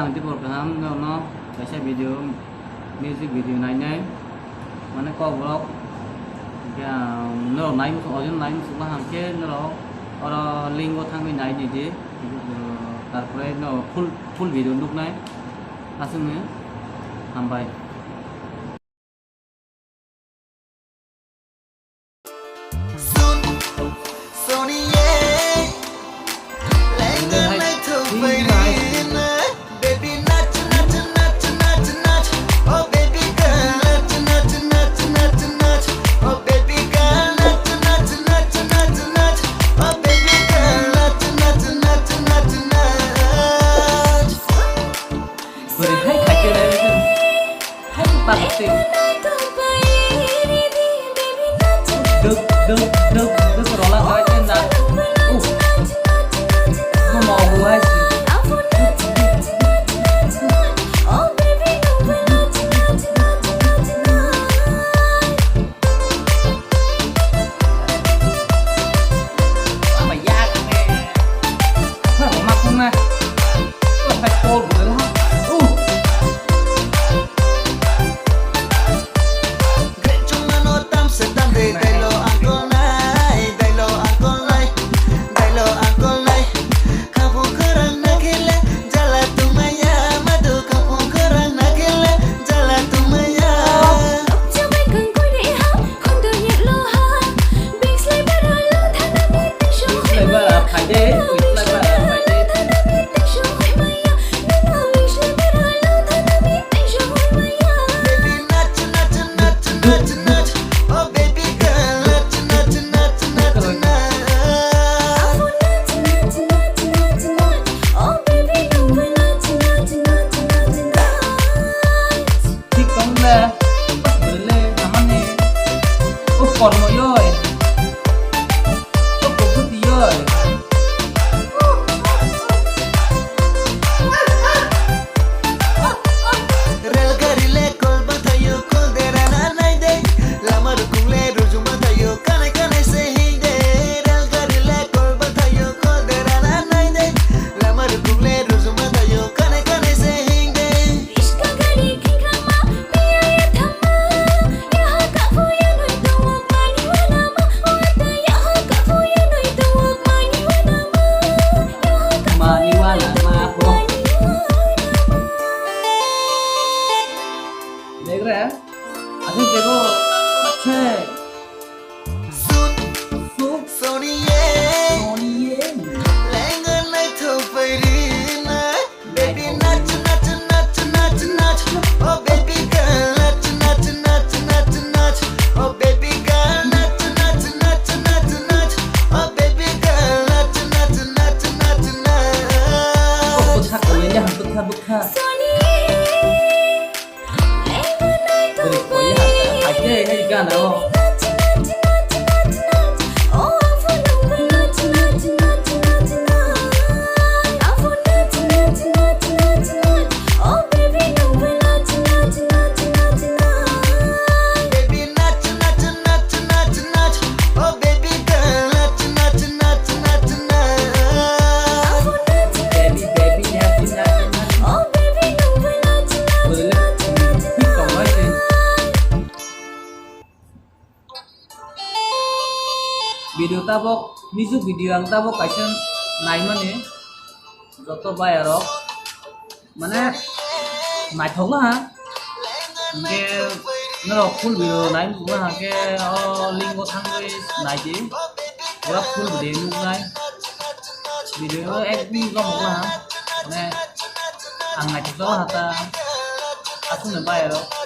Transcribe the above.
ang tipor kaham no kaise video music video này mana kokborok ya no nai mu ojon nai mu ba ham ke no ora link ko thang mi nai ni je তারপরে no full video look nai asung ne hambai Được rồi là cái tên là nó màu vừa hay gì mà da cái này phải mặc không này phải cô vừa lắm còn mọi ơi có chút tí ơi देख रहे हैं अभी देखो अच्छे सोनिए लहंगा नहीं तो परी ना बेबी नाच नाच नाच नाच नाच ओ बेबी गर्ल नाच नाच नाच नाच नाच ओ बेबी गर्ल नाच नाच नाच नाच नाच ओ बेबी गर्ल नाच नाच नाच नाच नाच बुखा को ले हम बुखा hay gì cả nào video tabok music video ang tabok kaise nai mane joto bai aro mane nai thong ha ke no full video nai mu ha ke link ko thang ri nai ji pura full video nu nai video FB ko mo ha mane ang nai to ha ta asu ne bai aro